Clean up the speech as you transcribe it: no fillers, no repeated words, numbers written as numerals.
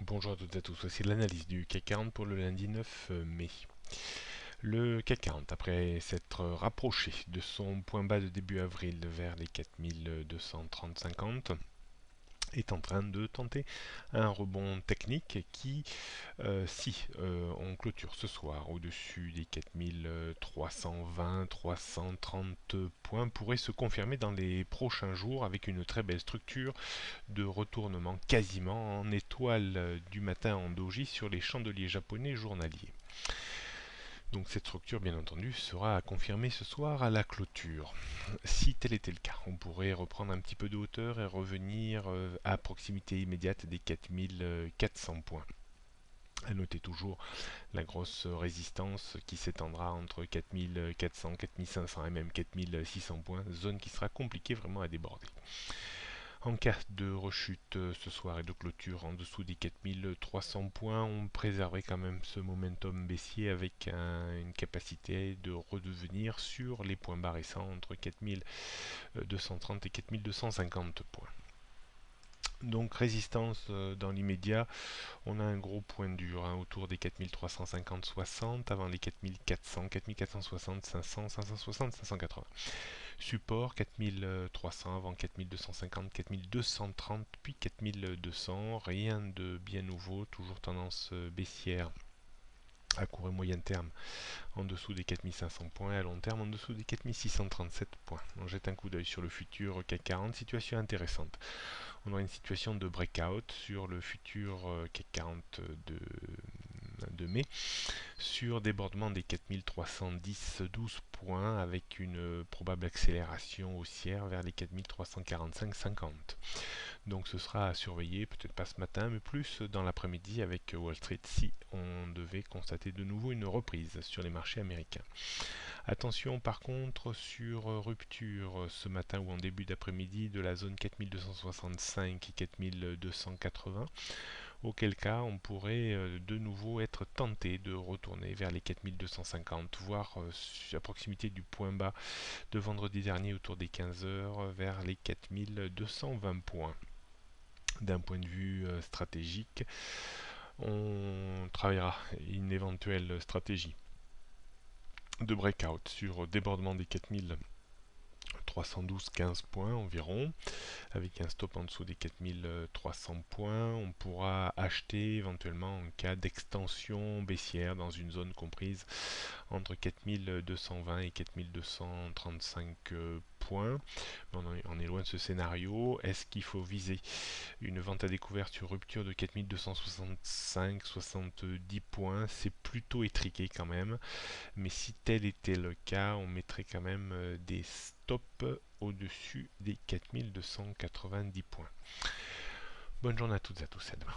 Bonjour à toutes et à tous, voici l'analyse du CAC 40 pour le lundi 9 mai. Le CAC 40, après s'être rapproché de son point bas de début avril vers les 4230-50, est en train de tenter un rebond technique qui, si on clôture ce soir au-dessus des 4320-330 points, pourrait se confirmer dans les prochains jours avec une très belle structure de retournement quasiment en étoile du matin en doji sur les chandeliers japonais journaliers. Donc cette structure, bien entendu, sera à confirmer ce soir à la clôture. Si tel était le cas, on pourrait reprendre un petit peu de hauteur et revenir à proximité immédiate des 4400 points. À noter toujours la grosse résistance qui s'étendra entre 4400, 4500 et même 4600 points, zone qui sera compliquée vraiment à déborder. En cas de rechute ce soir et de clôture en dessous des 4300 points, on préserverait quand même ce momentum baissier avec une capacité de redevenir sur les points bas récents entre 4230 et 4250 points. Donc résistance dans l'immédiat, on a un gros point dur autour des 4350-60 avant les 4400, 4460, 500, 560, 580. Support 4300 avant 4250, 4230 puis 4200, rien de bien nouveau, toujours tendance baissière à court et moyen terme en dessous des 4500 points et à long terme en dessous des 4637 points. On jette un coup d'œil sur le futur CAC 40, situation intéressante. On aura une situation de breakout sur le futur CAC 40 de mai sur débordement des 4310-12 points avec une probable accélération haussière vers les 4345-50. Donc ce sera à surveiller, peut-être pas ce matin, mais plus dans l'après-midi avec Wall Street si on devait constater de nouveau une reprise sur les marchés américains. Attention par contre sur rupture ce matin ou en début d'après-midi de la zone 4265 et 4280, auquel cas on pourrait de nouveau être tenté de retourner vers les 4250, voire à proximité du point bas de vendredi dernier autour des 15 heures vers les 4220 points. D'un point de vue stratégique, on travaillera une éventuelle stratégie de breakout sur débordement des 4312-15 points environ, avec un stop en dessous des 4300 points. On pourra acheter éventuellement en cas d'extension baissière dans une zone comprise entre 4220 et 4235 points. On est loin de ce scénario. Est-ce qu'il faut viser une vente à découvert sur rupture de 4265-70 points? C'est plutôt étriqué quand même, mais si tel était le cas, on mettrait quand même des stops au-dessus des 4290 points. Bonne journée à toutes et à tous, à demain.